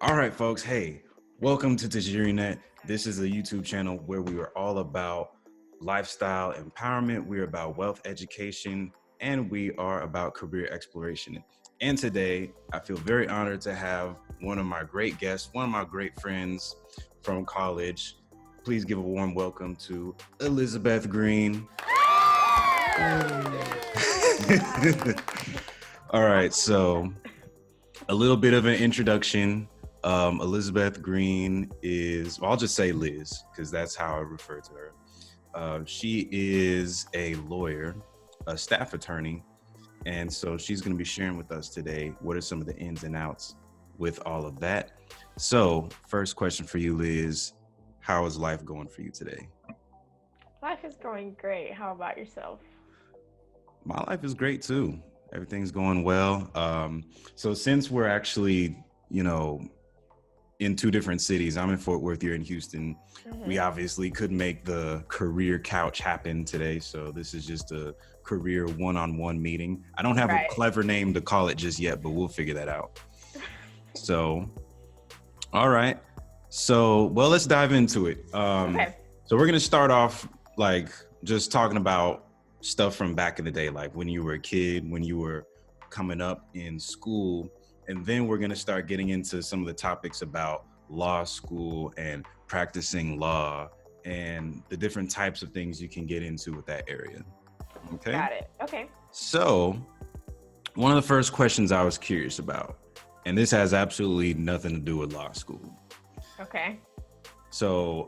All right, folks. Hey, welcome to TajiriNet. This is a YouTube channel where we are all about lifestyle empowerment. We're about wealth education, and we are about career exploration. And today, I feel very honored to have one of my great guests, one of my great friends from college. Please give a warm welcome to Elizabeth Green. All right, so a little bit of an introduction. Elizabeth Green is, well, I'll just say Liz, because that's how I refer to her. She is a lawyer, a staff attorney, and so she's going to be sharing with us today what are some of the ins and outs with all of that. So, first question for you, Liz. How is life going for you today? Life is going great. How about yourself? My life is great too. Everything's going well. So since we're actually, in two different cities, I'm in Fort Worth, you're in Houston. We obviously couldn't make the career couch happen today. So this is just a career one-on-one meeting. I don't have a clever name to call it just yet, but we'll figure that out. So, all right. So, well, let's dive into it. Okay. So we're going to start off like just talking about stuff from back in the day, like when you were a kid, when you were coming up in school. And then we're going to start getting into some of the topics about law school and practicing law and the different types of things you can get into with that area. Okay. Got it. Okay. So one of the first questions I was curious about, and this has absolutely nothing to do with law school. Okay. So,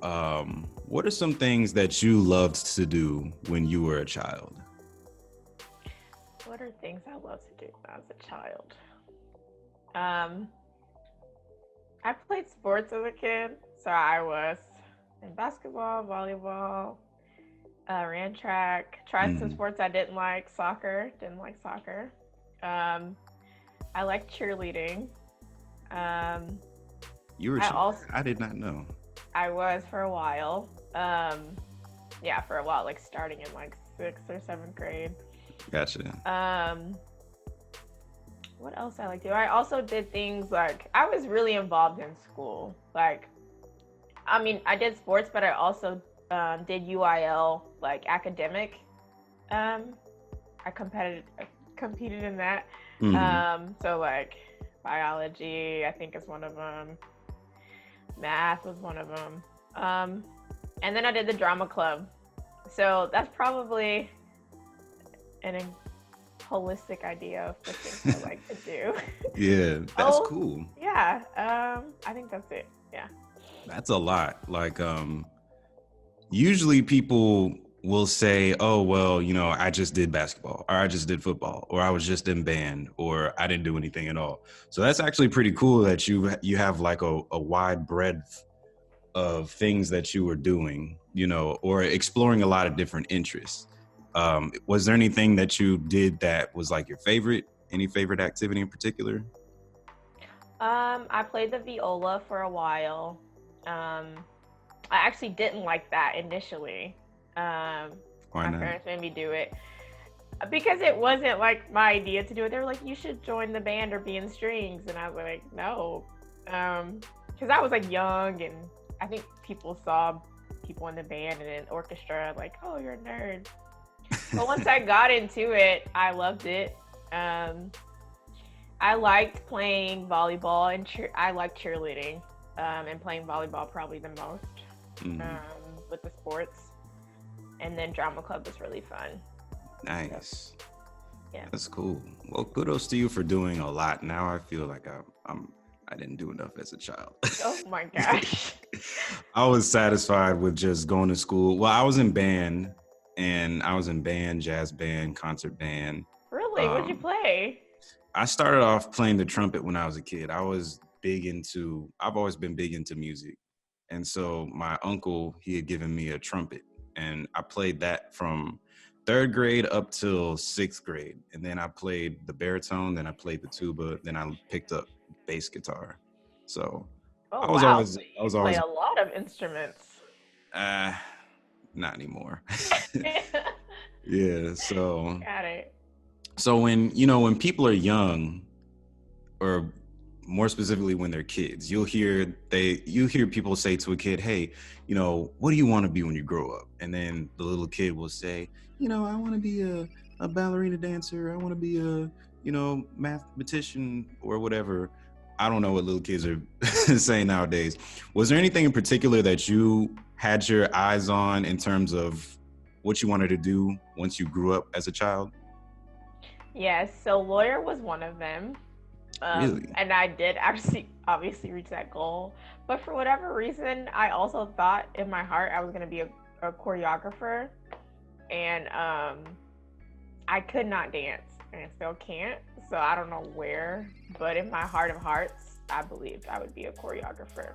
what are some things that you loved to do when you were a child? What are things I loved to do when I was a child? I played sports as a kid, so I was in basketball, volleyball, ran track, tried some sports I didn't like, didn't like soccer. I liked cheerleading. You were I did not know. I was for a while. For a while, like starting in like 6th or 7th grade. Gotcha. What else I like to do? I also did things like I was really involved in school. Like, I mean, I did sports, but I also did UIL, like academic. I competed in that. So like biology, I think is one of them. Math was one of them. And then I did the drama club. So that's probably an holistic idea of the things I like to do. Yeah, that's cool. Yeah, I think that's it. Yeah. That's a lot. Like, usually people will say, oh, well, I just did basketball, or I just did football, or I was just in band, or I didn't do anything at all. So that's actually pretty cool that you have like a wide breadth of things that you were doing, or exploring a lot of different interests. Was there anything that you did that was like your favorite? Any favorite activity in particular? I played the viola for a while. I actually didn't like that initially. Why my not? parents made me do it because it wasn't like my idea to do it. They were like, you should join the band or be in strings. And I was like, no. Because I was like young, and I think people saw people in the band and in orchestra like, oh, you're a nerd. But once I got into it, I loved it. I liked playing volleyball and I liked cheerleading, and playing volleyball probably the most with the sports. And then drama club was really fun. Nice. So, yeah, that's cool. Well, kudos to you for doing a lot. Now I feel like I didn't do enough as a child. Oh my gosh. I was satisfied with just going to school. Well, I was in band, jazz band, concert band. Really? What'd you play? I started off playing the trumpet when I was a kid. I've always been big into music. And so my uncle, he had given me a trumpet, and I played that from 3rd grade up till 6th grade. And then I played the baritone, then I played the tuba, then I picked up bass guitar. So I was always play a lot of instruments. Not anymore. Yeah, so got it. So when people are young, or more specifically when they're kids. You hear people say to a kid, "Hey, what do you want to be when you grow up?" And then the little kid will say, "I want to be a ballerina dancer. I want to be a, mathematician or whatever." I don't know what little kids are saying nowadays. Was there anything in particular that you had your eyes on in terms of what you wanted to do once you grew up as a child? Yes, so lawyer was one of them. Really? And I did actually obviously reach that goal. But for whatever reason, I also thought in my heart I was going to be a choreographer. And I could not dance and still can't. So I don't know where, but in my heart of hearts, I believed I would be a choreographer.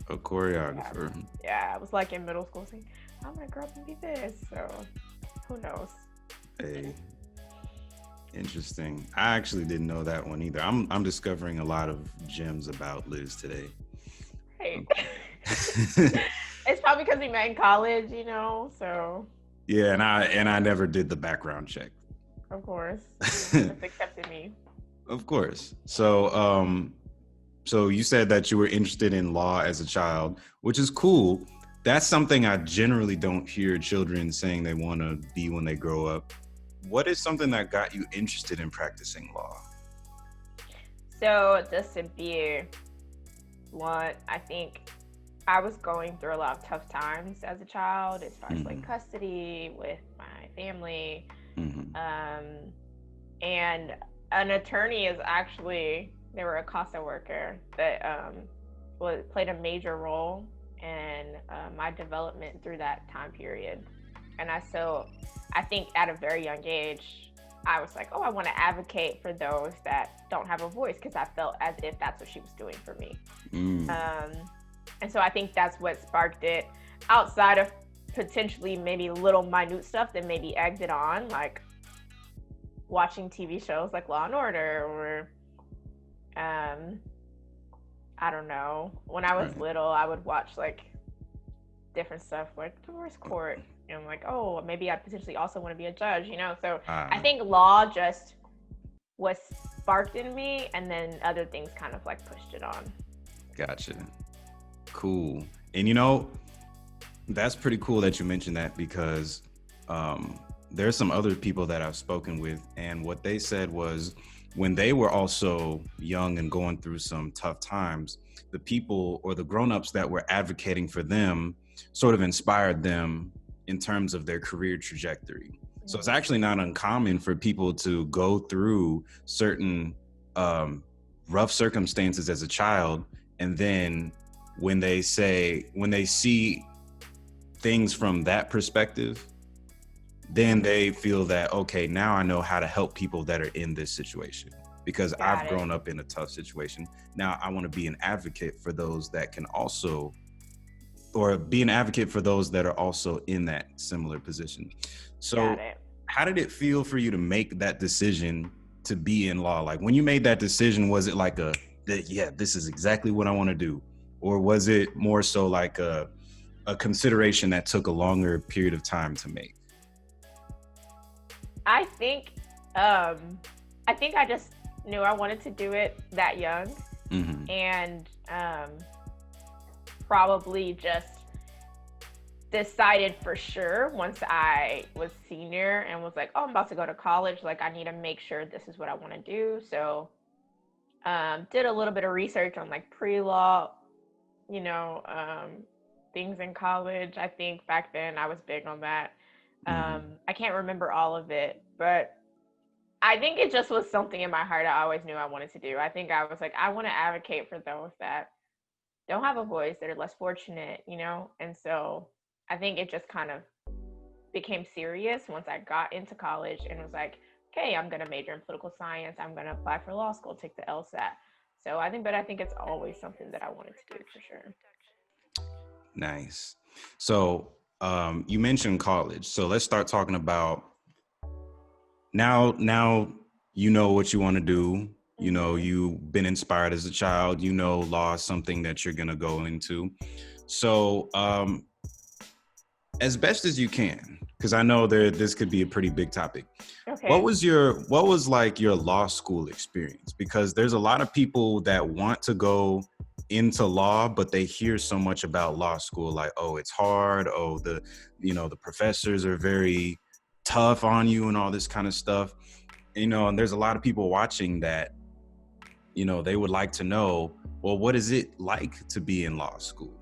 A choreographer. Yeah, I was like in middle school saying, I'm going to grow up and be this. So who knows? Hey, interesting. I actually didn't know that one either. I'm discovering a lot of gems about Liz today. Hey. It's probably because we met in college, so. Yeah, and I never did the background check. Of course. Just accepted me. Of course. So so you said that you were interested in law as a child, which is cool. That's something I generally don't hear children saying they want to be when they grow up. What is something that got you interested in practicing law? So just to be blunt, I think I was going through a lot of tough times as a child, as far as like custody with my family. And an attorney is actually, they were a CASA worker that played a major role in my development through that time period. And I think at a very young age, I was like, oh, I want to advocate for those that don't have a voice, because I felt as if that's what she was doing for me. And so I think that's what sparked it, outside of potentially maybe little minute stuff that maybe egged it on, like watching TV shows like Law and Order, or I don't know, when I was little, I would watch like different stuff like Divorce Court, and I'm like, oh, maybe I potentially also want to be a judge, so I think law just was sparked in me, and then other things kind of like pushed it on. Gotcha. Cool. And that's pretty cool that you mentioned that, because there's some other people that I've spoken with, and what they said was when they were also young and going through some tough times, the people or the grown-ups that were advocating for them sort of inspired them in terms of their career trajectory. So it's actually not uncommon for people to go through certain rough circumstances as a child, and then when they see things from that perspective, then they feel that, okay, now I know how to help people that are in this situation, because I've grown up in a tough situation. Now I want to be an advocate for those that can also, or be an advocate for those that are also in that similar position. So how did it feel for you to make that decision to be in law? Like when you made that decision, was it like this is exactly what I want to do? Or was it more so like a consideration that took a longer period of time to make? I think I just knew I wanted to do it that young, and probably just decided for sure once I was senior and was like, oh, I'm about to go to college, like I need to make sure this is what I want to do. So did a little bit of research on like pre-law, things in college. I think back then I was big on that. I can't remember all of it, but I think it just was something in my heart I always knew I wanted to do. I think I was like, I want to advocate for those that don't have a voice, that are less fortunate, And so I think it just kind of became serious once I got into college and was like, okay, I'm going to major in political science. I'm going to apply for law school, take the LSAT. So I think it's always something that I wanted to do for sure. Nice. So you mentioned college. So let's start talking about now you know what you want to do. You've been inspired as a child. Law is something that you're going to go into. So as best as you can, because I know this could be a pretty big topic. Okay. What was like your law school experience? Because there's a lot of people that want to go into law, but they hear so much about law school, like, oh, it's hard. Oh, the professors are very tough on you and all this kind of stuff. And there's a lot of people watching that, they would like to know, well, what is it like to be in law school?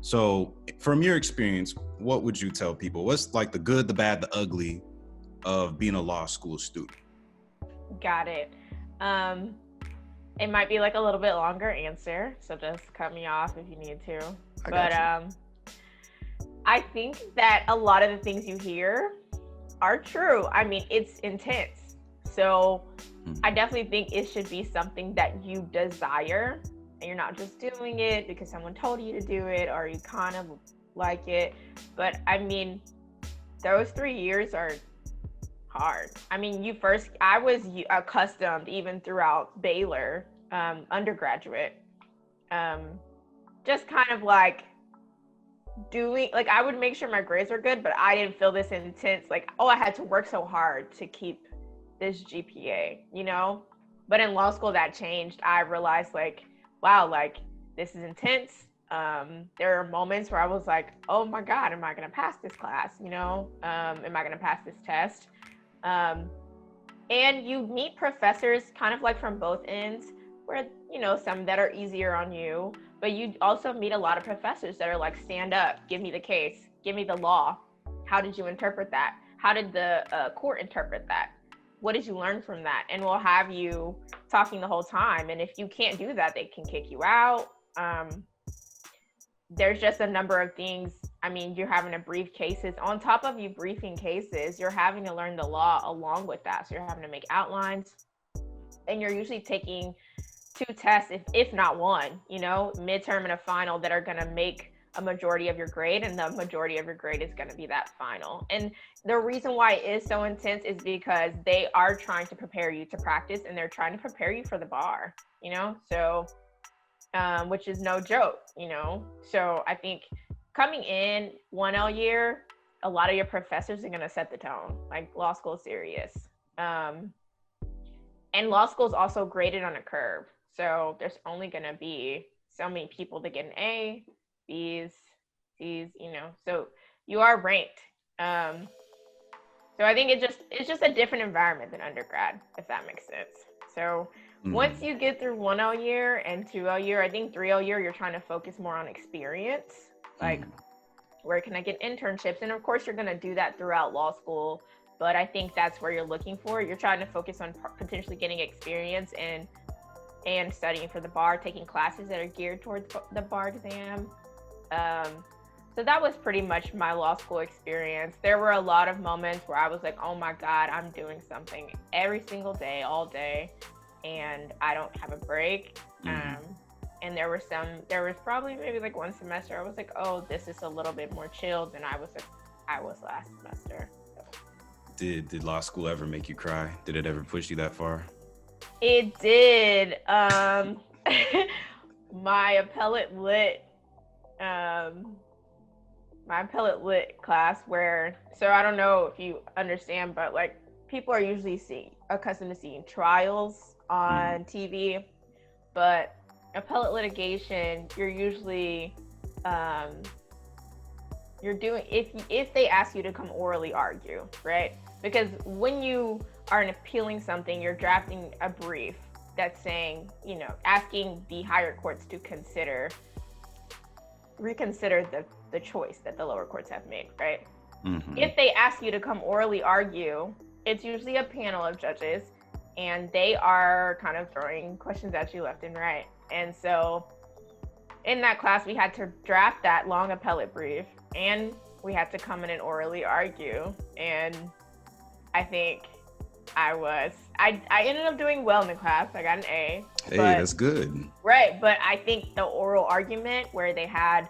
So from your experience, what would you tell people? What's like the good, the bad, the ugly of being a law school student? Got it. It might be like a little bit longer answer, so just cut me off if you need to. But I think that a lot of the things you hear are true. I mean, it's intense. So I definitely think it should be something that you desire, and you're not just doing it because someone told you to do it or you kind of like it. But I mean, those 3 years are hard. I mean, I was accustomed even throughout Baylor, undergraduate, just kind of like doing, like, I would make sure my grades were good, but I didn't feel this intense, like, oh, I had to work so hard to keep this GPA. But in law school that changed. I realized, like, wow, like, this is intense. There are moments where I was like, oh my God, am I going to pass this class? Am I going to pass this test? And you meet professors kind of like from both ends, where, some that are easier on you, but you also meet a lot of professors that are like, stand up, give me the case, give me the law. How did you interpret that? How did the court interpret that? What did you learn from that? And we'll have you talking the whole time. And if you can't do that, they can kick you out. There's just a number of things. I mean, you're having to brief cases. On top of you briefing cases, you're having to learn the law along with that. So you're having to make outlines, and you're usually taking 2 tests, if not one, midterm and a final, that are going to make a majority of your grade, and the majority of your grade is going to be that final. And the reason why it is so intense is because they are trying to prepare you to practice, and they're trying to prepare you for the bar, so which is no joke, so I think coming in 1L year, a lot of your professors are going to set the tone, like, law school is serious. And law school is also graded on a curve, so there's only going to be so many people that get an A, B's, C's, so you are ranked. So I think it's just a different environment than undergrad, if that makes sense. So once you get through 1L year and 2L year, I think 3L year, you're trying to focus more on experience, like, where can I get internships? And of course, you're going to do that throughout law school, but I think that's where you're looking for. You're trying to focus on potentially getting experience and studying for the bar, taking classes that are geared towards the bar exam. So that was pretty much my law school experience. There were a lot of moments where I was like, oh my God, I'm doing something every single day, all day, and I don't have a break. And there was probably maybe like one semester I was like, oh, this is a little bit more chilled than I was last semester. So. Did law school ever make you cry? Did it ever push you that far? It did. My appellate lit class, so I don't know if you understand, but like, people are usually accustomed to seeing trials on TV, but appellate litigation, you're usually you're doing, if they ask you to come orally argue, right? Because when you are appealing something, you're drafting a brief that's saying, asking the higher courts to reconsider the choice that the lower courts have made, right? If they ask you to come orally argue, it's usually a panel of judges, and they are kind of throwing questions at you left and right. And so in that class, we had to draft that long appellate brief, and we had to come in and orally argue. And I think I ended up doing well in the class. I got an A. Hey, that's good. Right. But I think the oral argument, where they had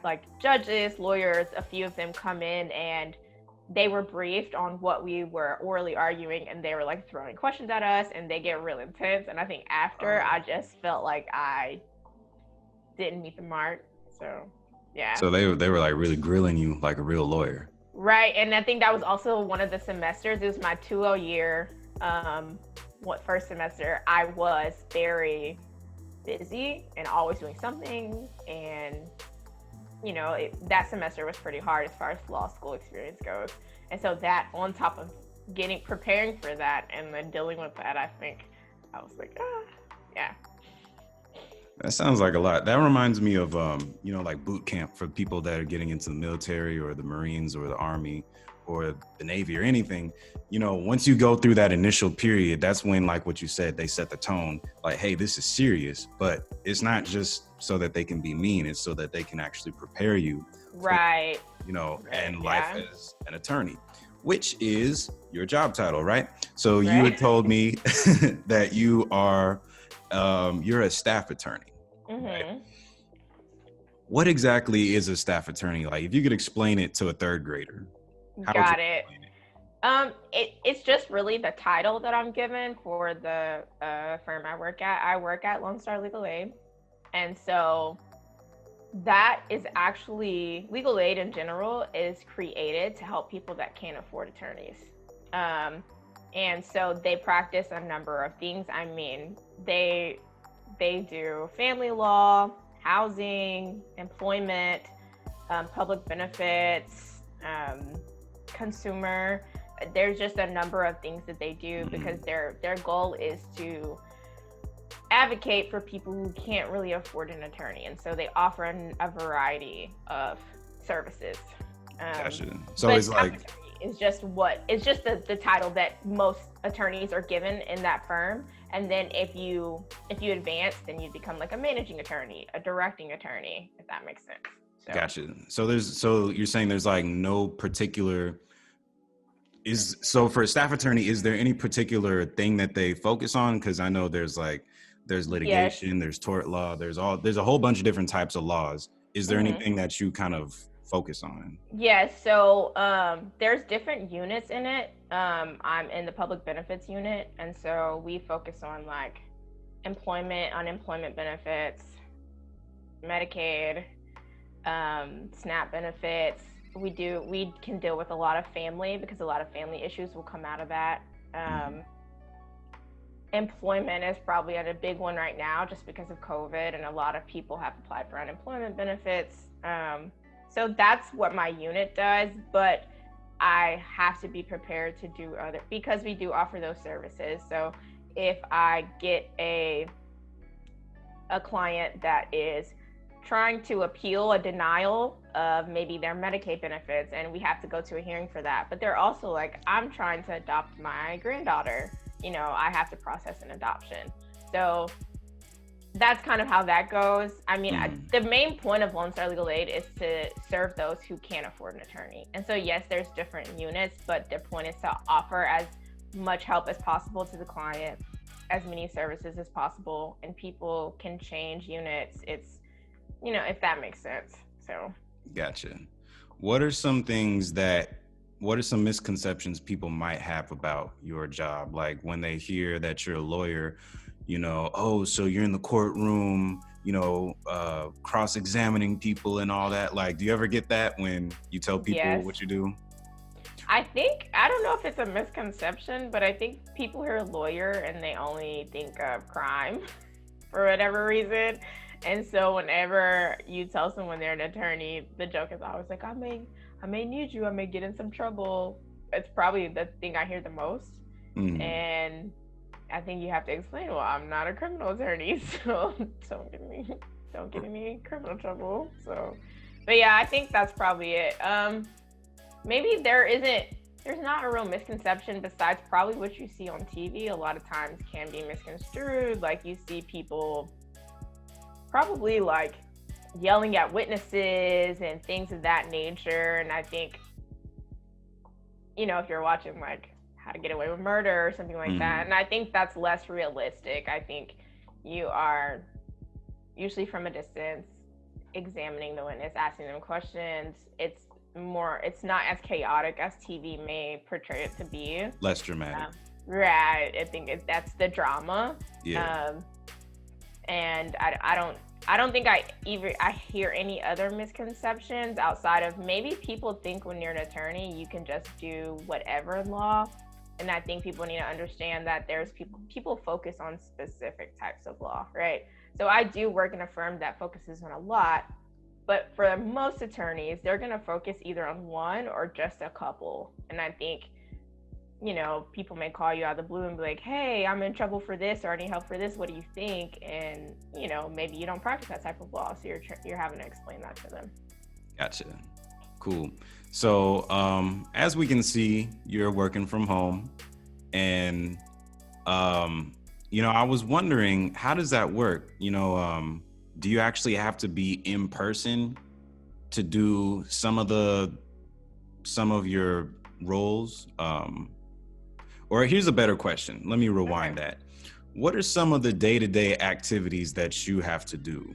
like judges, lawyers, a few of them come in, and they were briefed on what we were orally arguing, and they were like throwing questions at us, and they get real intense. And I think after, I just felt like I didn't meet the mark. So Yeah. So they were like really grilling you like a real lawyer. Right. And I think that was also one of the semesters. It was my 2 year. What first semester I was very busy and always doing something. And, that semester was pretty hard as far as law school experience goes. And so that on top of preparing for that and then dealing with that, I think I was like, yeah. That sounds like a lot. That reminds me of, like boot camp for people that are getting into the military or the Marines or the Army or the Navy or anything. Once you go through that initial period, that's when, like what you said, they set the tone like, hey, this is serious, but it's not just so that they can be mean. It's so that they can actually prepare you. Right. For, and life as an attorney, which is your job title, right? So you had told me that you are you're a staff attorney. Mm-hmm. Right? What exactly is a staff attorney? Like, if you could explain it to a third grader. Got it. It's just really the title that I'm given for the firm I work at. I work at Lone Star Legal Aid, and so that is actually legal aid in general is created to help people that can't afford attorneys. And so they practice a number of things. I mean, they do family law, housing, employment, public benefits, consumer. There's just a number of things that they do because their goal is to advocate for people who can't really afford an attorney, and so they offer a variety of services. Gotcha. So it's like it's just the title that most attorneys are given in that firm, and then if you advance, then you become like a managing attorney, a directing attorney, if that makes sense. So. Gotcha. So you're saying there's like no particular for a staff attorney, is there any particular thing that they focus on? Because I know there's litigation, there's tort law, there's a whole bunch of different types of laws. Is there anything that you kind of focus on? Yes. So there's different units in it. I'm in the public benefits unit, and so we focus on like employment, unemployment benefits, Medicaid, SNAP benefits. We can deal with a lot of family because a lot of family issues will come out of that. Employment is probably a big one right now just because of COVID, and a lot of people have applied for unemployment benefits. So that's what my unit does, but I have to be prepared to do because we do offer those services. So if I get a client that is trying to appeal a denial of maybe their Medicaid benefits, and we have to go to a hearing for that, but they're also like, I'm trying to adopt my granddaughter, I have to process an adoption. So that's kind of how that goes. I mean, the main point of Lone Star Legal Aid is to serve those who can't afford an attorney. And so yes, there's different units, but the point is to offer as much help as possible to the client, as many services as possible, and people can change units. It's, if that makes sense. So. Gotcha. What are some misconceptions people might have about your job? Like when they hear that you're a lawyer, so you're in the courtroom, cross-examining people and all that. Like, do you ever get that when you tell people what you do? I don't know if it's a misconception, but I think people hear lawyer and they only think of crime for whatever reason. And so whenever you tell someone they're an attorney, the joke is always like, I may need you, I may get in some trouble. It's probably the thing I hear the most. And I think you have to explain, well, I'm not a criminal attorney, so don't get in any criminal trouble. So, but yeah, I think that's probably it. Maybe there's not a real misconception besides probably what you see on TV. A lot of times can be misconstrued. Like you see people probably like yelling at witnesses and things of that nature. And I think, if you're watching like How to Get Away with Murder or something like that, and I think that's less realistic. I think you are usually from a distance examining the witness, asking them questions. It's not as chaotic as TV may portray it to be. Less dramatic. Right. I think that's the drama. Yeah. And I don't think I hear any other misconceptions outside of maybe people think when you're an attorney you can just do whatever in law, and I think people need to understand that there's people focus on specific types of law, right? So I do work in a firm that focuses on a lot, but for most attorneys they're going to focus either on one or just a couple, and I think people may call you out of the blue and be like, hey, I'm in trouble for this, or I need help for this. What do you think? And, maybe you don't practice that type of law. So you're having to explain that to them. Gotcha. Cool. So, as we can see, you're working from home, and, I was wondering, how does that work? Do you actually have to be in person to do some of your roles? Or here's a better question. Let me rewind that. What are some of the day-to-day activities that you have to do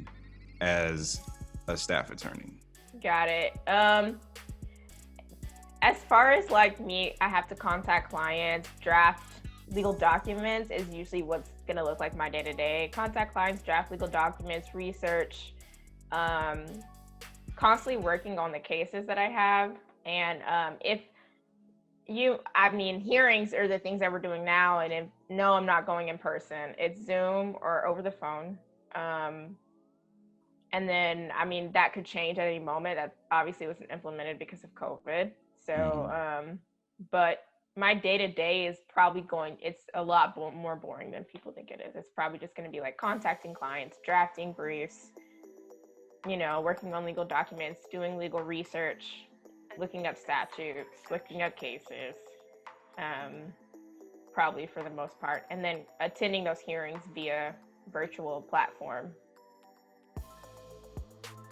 as a staff attorney? Got it. As far as like me, I have to contact clients, draft legal documents is usually what's going to look like my day-to-day. Contact clients, draft legal documents, research, constantly working on the cases that I have. And hearings are the things that we're doing now, and no, I'm not going in person. It's Zoom or over the phone. And then, that could change at any moment. That obviously wasn't implemented because of COVID. So, but my day-to-day is probably it's a lot more boring than people think it is. It's probably just going to be like contacting clients, drafting briefs, working on legal documents, doing legal research, looking up statutes, looking up cases, probably for the most part, and then attending those hearings via virtual platform.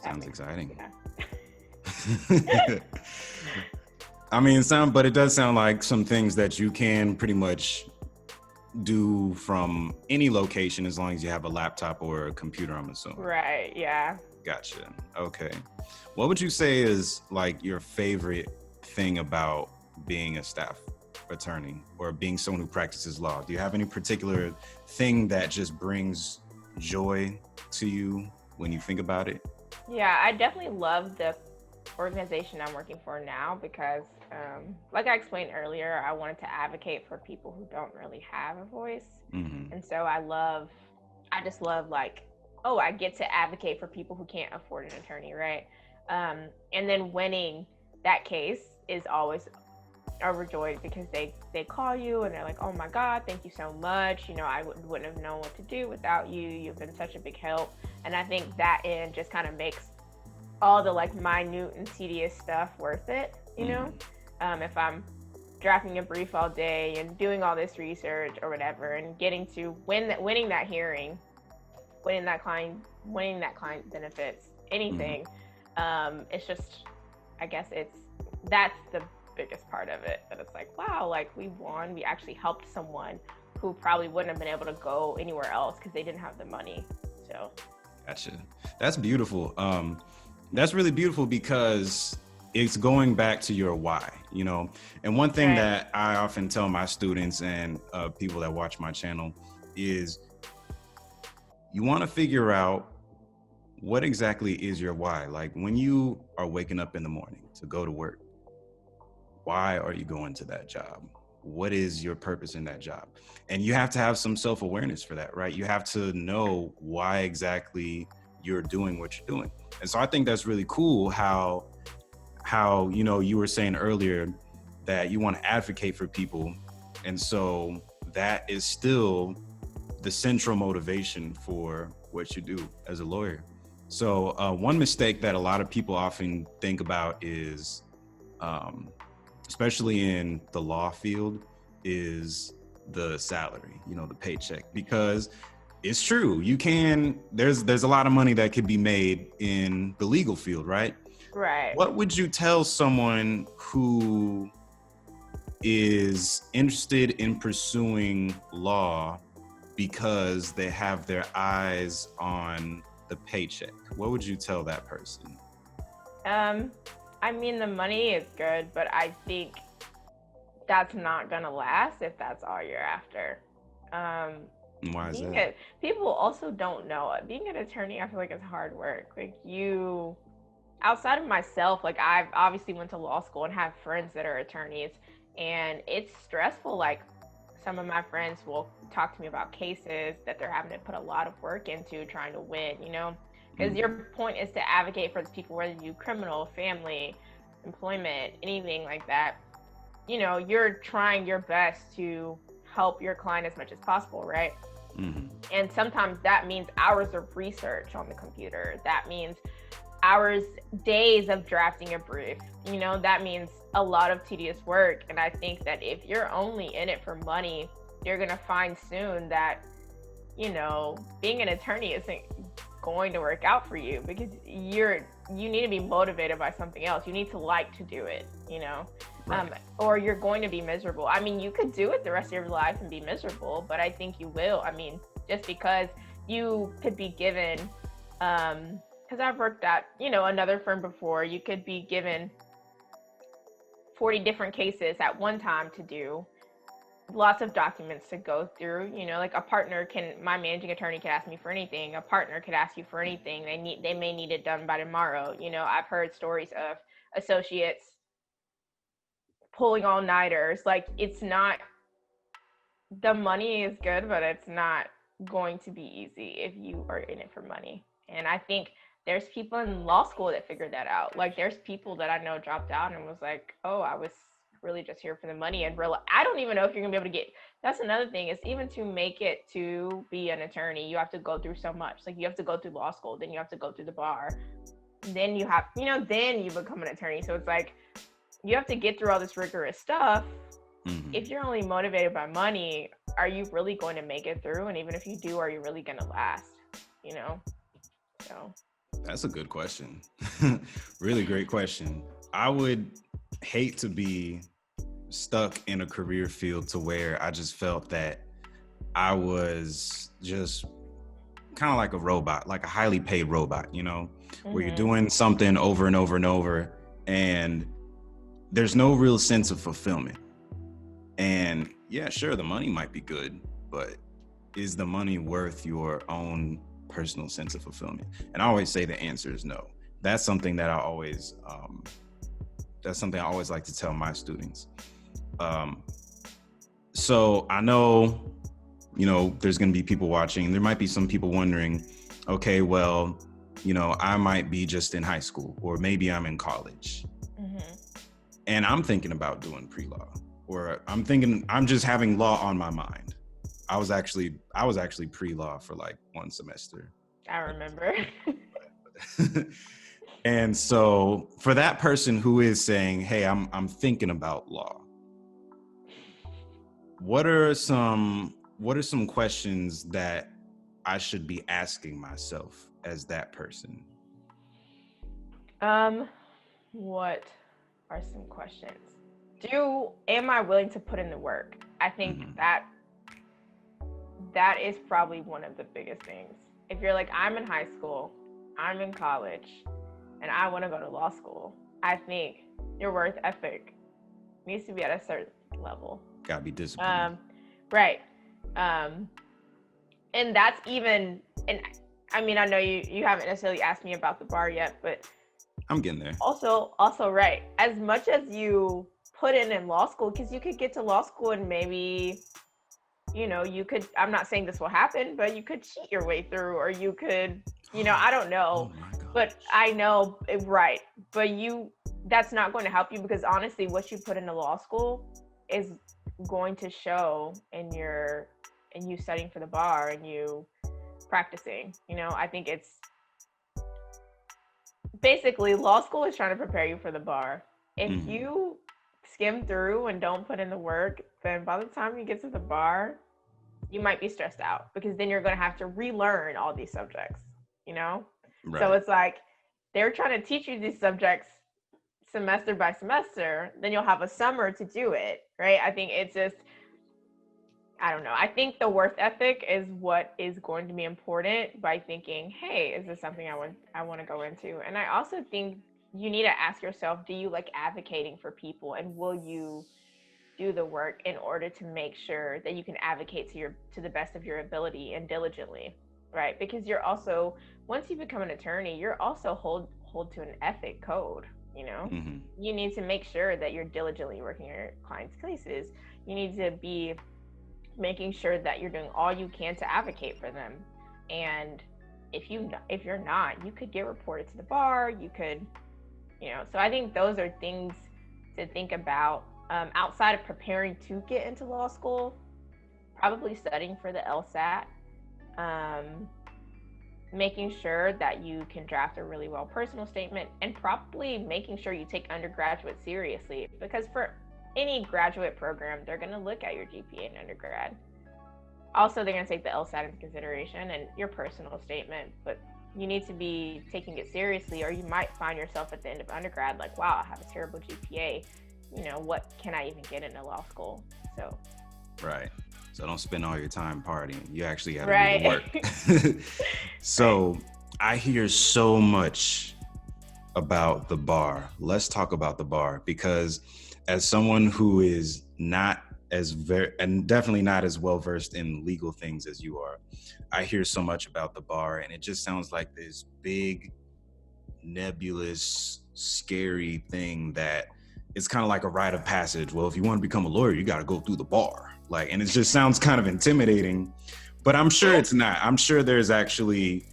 Sounds exciting. Yeah. But it does sound like some things that you can pretty much do from any location as long as you have a laptop or a computer, I'm assuming. Right, yeah. Gotcha. Okay. What would you say is like your favorite thing about being a staff attorney or being someone who practices law? Do you have any particular thing that just brings joy to you when you think about it? Yeah, I definitely love the organization I'm working for now because, like I explained earlier, I wanted to advocate for people who don't really have a voice. Mm-hmm. And so I just love like, oh, I get to advocate for people who can't afford an attorney, right? And then winning that case is always overjoyed because they call you and they're like, oh my God, thank you so much. I wouldn't have known what to do without you. You've been such a big help. And I think that end just kind of makes all the like minute and tedious stuff worth it, if I'm drafting a brief all day and doing all this research or whatever and getting to winning that hearing, winning that client benefits, anything. It's just, I guess that's the biggest part of it, that it's like, wow, like we won, we actually helped someone who probably wouldn't have been able to go anywhere else because they didn't have the money. So gotcha. That's beautiful. That's really beautiful because it's going back to your why, and one thing that I often tell my students and people that watch my channel is you want to figure out what exactly is your why. Like when you are waking up in the morning to go to work, why are you going to that job? What is your purpose in that job? And you have to have some self-awareness for that, right? You have to know why exactly you're doing what you're doing. And so I think that's really cool how you were saying earlier that you want to advocate for people. And so that is still the central motivation for what you do as a lawyer. So one mistake that a lot of people often think about is, especially in the law field, is the salary, the paycheck, because it's true. There's a lot of money that could be made in the legal field, right? Right. What would you tell someone who is interested in pursuing law because they have their eyes on the paycheck? What would you tell that person? The money is good, but I think that's not gonna last if that's all you're after. And why is being that? a people also don't know it. Being an attorney, I feel like, is hard work. Like, you, outside of myself, like, I've obviously went to law school and have friends that are attorneys, and it's stressful. Like, some of my friends will talk to me about cases that they're having to put a lot of work into trying to win, because Mm, your point is to advocate for the people, whether you do criminal, family, employment, anything like that. You're trying your best to help your client as much as possible, right? mm, And sometimes that means hours of research on the computer. That means hours, days of drafting a brief. That means a lot of tedious work. And I think that if you're only in it for money, you're going to find soon that, being an attorney isn't going to work out for you, because you need to be motivated by something else. You need to like to do it. right. Or you're going to be miserable. I mean, you could do it the rest of your life and be miserable, but I think you will. I mean, just because you could be given, because I've worked at, another firm before, you could be given 40 different cases at one time to do, lots of documents to go through. Like, my managing attorney could ask me for anything. A partner could ask you for anything. They may need it done by tomorrow. I've heard stories of associates pulling all-nighters. Like, it's not, the money is good, but it's not going to be easy if you are in it for money. And I think there's people in law school that figured that out. Like, there's people that I know dropped out and was like, oh, I was really just here for the money. And I don't even know if you're gonna be able to get, that's another thing, is even to make it to be an attorney, you have to go through so much. Like, you have to go through law school, then you have to go through the bar, then you have, then you become an attorney. So it's like, you have to get through all this rigorous stuff. Mm. If you're only motivated by money, are you really going to make it through? And even if you do, are you really going to last? You know? So. That's a good question. Really great question. I would hate to be stuck in a career field to where I just felt that I was just kind of like a robot, like a highly paid robot, where you're Mm-hmm. doing something over and over and over, and there's no real sense of fulfillment. And yeah, sure, the money might be good, but is the money worth your own personal sense of fulfillment? And I always say the answer is no. That's something that that's something I always like to tell my students. Um, so I know, there's going to be people watching. There might be some people wondering, okay, well, I might be just in high school, or maybe I'm in college, Mm-hmm. and I'm thinking about doing pre-law, or I'm just having law on my mind. I was actually pre-law for like one semester. I remember. And so for that person who is saying, "Hey, I'm thinking about law," what are some questions that I should be asking myself as that person? um, what are some questions? Am I willing to put in the work? I think Mm-hmm. that is probably one of the biggest things. If you're like, I'm in high school, I'm in college, and I want to go to law school, I think your worth ethic needs to be at a certain level. Gotta be disciplined. Um, right. Um, and that's even, and I mean, I know you haven't necessarily asked me about the bar yet, but I'm getting there. also right. As much as you put in law school, because you could get to law school and maybe, you could, I'm not saying this will happen, but you could cheat your way through, or you could, I don't Oh know, my but gosh. I know, right. But that's not going to help you, because honestly, what you put into law school is going to show in you studying for the bar and you practicing. I think it's basically, law school is trying to prepare you for the bar. If Mm-hmm. you skim through and don't put in the work, then by the time you get to the bar, you might be stressed out, because then you're going to have to relearn all these subjects, you know? So Right. it's like they're trying to teach you these subjects semester by semester, then you'll have a summer to do it, right? I think it's just, I don't know. I think the worth ethic is what is going to be important, by thinking, hey, is this something I want to go into? And I also think you need to ask yourself, do you like advocating for people, and will you do the work in order to make sure that you can advocate to the best of your ability and diligently, right? Because you're also, once you become an attorney, you're also hold to an ethic code. Mm-hmm. You need to make sure that you're diligently working your clients' cases. You need to be making sure that you're doing all you can to advocate for them. And if you're not, you could get reported to the bar. You could, so I think those are things to think about outside of preparing to get into law school. Probably studying for the LSAT, making sure that you can draft a really well personal statement, and probably making sure you take undergraduate seriously, because for any graduate program, they're going to look at your GPA in undergrad. Also, they're going to take the LSAT into consideration and your personal statement, but you need to be taking it seriously, or you might find yourself at the end of undergrad like, wow, I have a terrible GPA. What can I even get into law school? So right. So don't spend all your time partying. You actually got to right. do the work. So right. I hear so much about the bar. Let's talk about the bar, because as someone who is not as and definitely not as well versed in legal things as you are, I hear so much about the bar, and it just sounds like this big, nebulous, scary thing that it's kind of like a rite of passage. Well, if you want to become a lawyer, you got to go through the bar. And it just sounds kind of intimidating, but I'm sure it's not. I'm sure there's actually,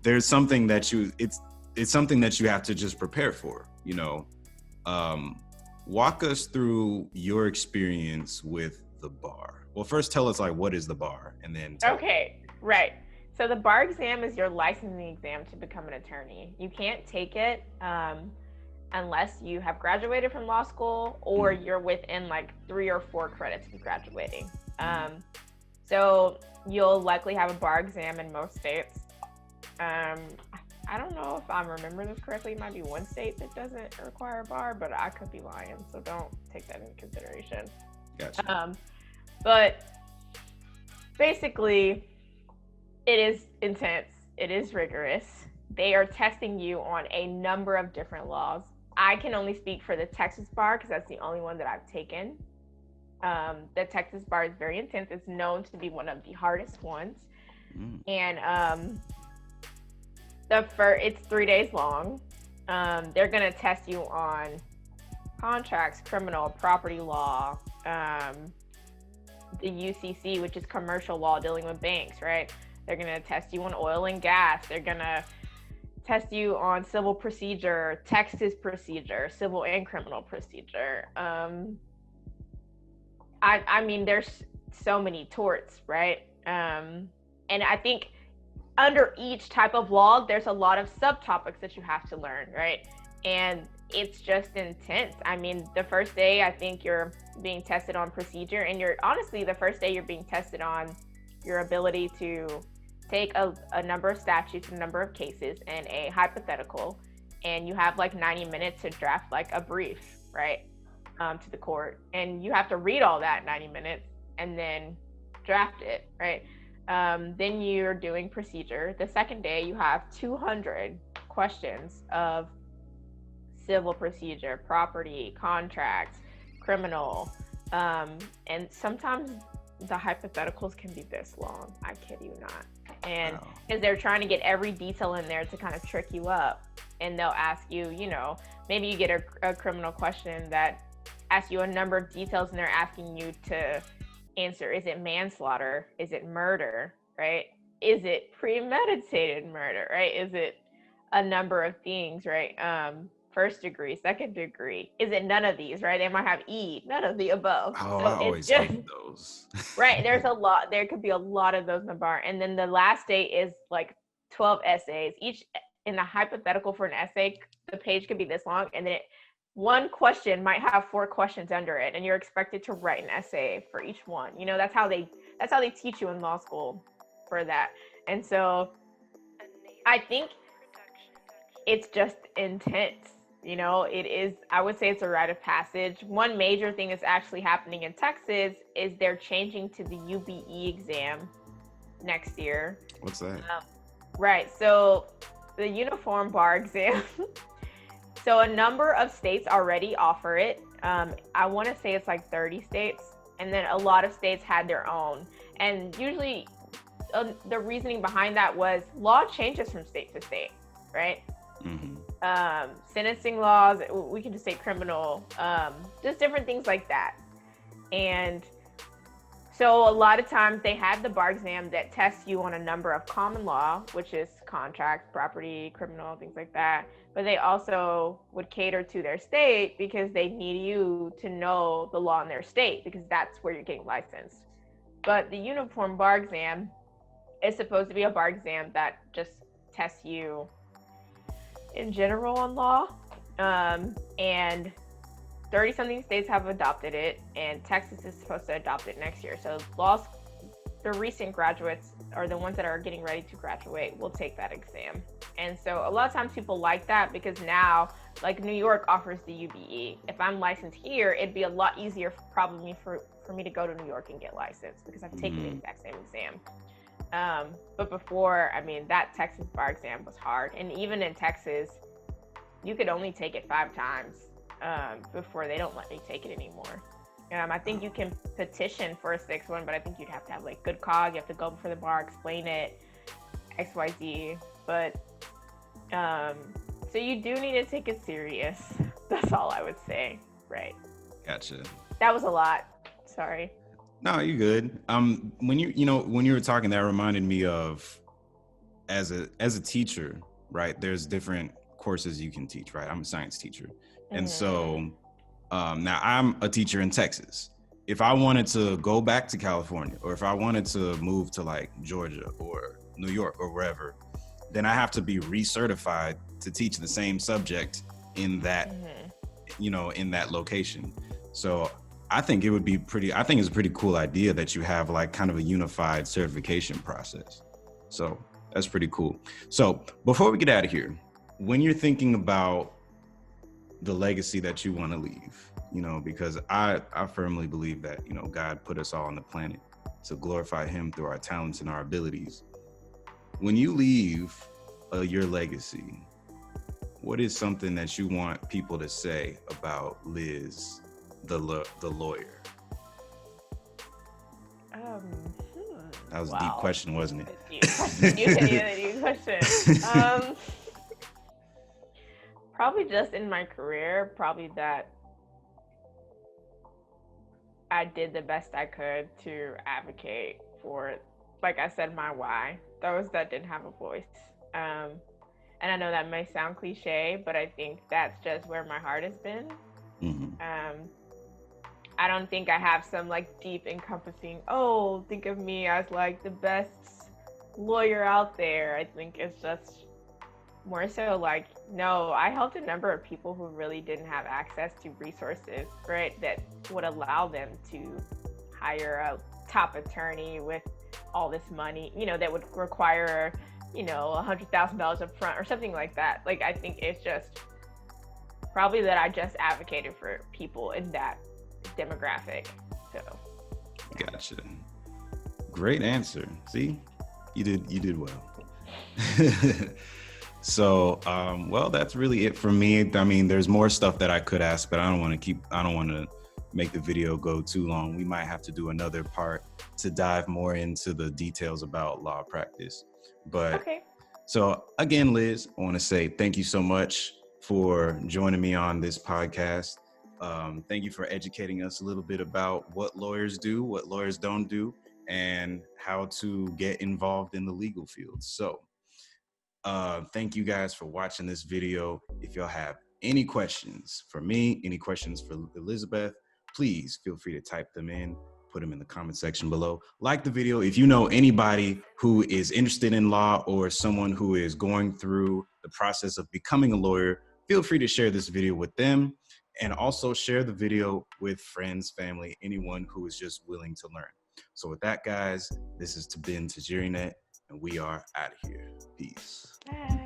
there's something that it's something that you have to just prepare for, walk us through your experience with the bar. Well, first tell us what is the bar, and then okay, right. So the bar exam is your licensing exam to become an attorney. You can't take it unless you have graduated from law school or you're within 3 or 4 credits of graduating. So you'll likely have a bar exam in most states. I don't know if I'm remembering this correctly. It might be one state that doesn't require a bar, but I could be lying, so don't take that into consideration. Gotcha. But basically, it is intense. It is rigorous. They are testing you on a number of different laws. I can only speak for the Texas bar because that's the only one that I've taken. The Texas bar is very intense. It's known to be one of the hardest ones. And it's 3 days long. They're going to test you on contracts, criminal, property law, the UCC, which is commercial law dealing with banks, right? They're going to test you on oil and gas. They're going to test you on civil procedure, Texas procedure, civil and criminal procedure. I mean, there's so many torts, right? And I think under each type of law, there's a lot of subtopics that you have to learn, right? And it's just intense. I mean, the first day, I think you're being tested on procedure, and the first day you're being tested on your ability to take a number of statutes, a number of cases, and a hypothetical, and you have 90 minutes to draft a brief, right, to the court, and you have to read all that 90 minutes and then draft it, right? Then you're doing procedure. The second day, you have 200 questions of civil procedure, property, contracts, criminal, and sometimes the hypotheticals can be this long. I kid you not. And because they're trying to get every detail in there to kind of trick you up, and they'll ask you, maybe you get a criminal question that asks you a number of details, and they're asking you to answer, is it manslaughter? Is it murder, right? Is it premeditated murder, right? Is it a number of things, right? First degree, second degree. Is it none of these, right? They might have none of the above. Oh, so I always hate those. Right, there's a lot. There could be a lot of those in the bar. And then the last day is 12 essays. Each in the hypothetical for an essay, the page could be this long, and then one question might have 4 questions under it, and you're expected to write an essay for each one. That's how they teach you in law school for that. And so I think it's just intense. It is, I would say it's a rite of passage. One major thing that's actually happening in Texas is they're changing to the UBE exam next year. What's that? Right. So the uniform bar exam. So a number of states already offer it. I want to say it's like 30 states, and then a lot of states had their own. And usually, the reasoning behind that was law changes from state to state, right? Sentencing laws, we can just say criminal, just different things like that. And so a lot of times they had the bar exam that tests you on a number of common law, which is contract, property, criminal, things like that. But they also would cater to their state because they need you to know the law in their state, because that's where you're getting licensed. But the uniform bar exam is supposed to be a bar exam that just tests you in general on law. And 30-something states have adopted it, and Texas is supposed to adopt it next year. So the recent graduates, or the ones that are getting ready to graduate, will take that exam. And so a lot of times people like that because now, like New York offers the UBE. If I'm licensed here, it'd be a lot easier probably for me to go to New York and get licensed because I've taken the exact same exam. But before, I mean, that Texas bar exam was hard. And even in Texas, you could only take it 5 times before they don't let me take it anymore. I think you can petition for a 6th one, but I think you'd have to have like good cause. You have to go before the bar, explain it, XYZ. But so you do need to take it serious. That's all I would say. Right. Gotcha. That was a lot. Sorry. No, you're good. When you were talking, that reminded me of as a teacher, right? There's different courses you can teach, right? I'm a science teacher. And so now I'm a teacher in Texas. If I wanted to go back to California, or if I wanted to move to like Georgia or New York or wherever, then I have to be recertified to teach the same subject in that, in that location. So I think it's a pretty cool idea that you have like kind of a unified certification process. So that's pretty cool. So before we get out of here, when you're thinking about the legacy that you want to leave, because I firmly believe that, God put us all on the planet to glorify him through our talents and our abilities. When you leave your legacy, what is something that you want people to say about Liz, the lawyer? That was a deep question, wasn't it? You did a deep question. Probably just in my career, probably that I did the best I could to advocate for, like I said, my why, those that didn't have a voice. And I know that may sound cliche, but I think that's just where my heart has been. I don't think I have some like deep encompassing, think of me as like the best lawyer out there. I think it's just more so like, no, I helped a number of people who really didn't have access to resources, right, that would allow them to hire a top attorney with all this money, that would require, $100,000 up front or something like that. Like, I think it's just probably that I just advocated for people in that demographic. So yeah. Gotcha. Great answer. See, you did well. So, well, that's really it for me. I mean, there's more stuff that I could ask, but I don't want to make the video go too long. We might have to do another part to dive more into the details about law practice. But okay. So again, Liz, I want to say thank you so much for joining me on this podcast. Thank you for educating us a little bit about what lawyers do, what lawyers don't do, and how to get involved in the legal field. So thank you guys for watching this video. If y'all have any questions for me, any questions for Elizabeth, please feel free to type them in, put them in the comment section below. Like the video. If you know anybody who is interested in law or someone who is going through the process of becoming a lawyer, feel free to share this video with them, and also share the video with friends, family, anyone who is just willing to learn. So with that, guys, this is TajiriNet, and we are out of here. Peace. Bye.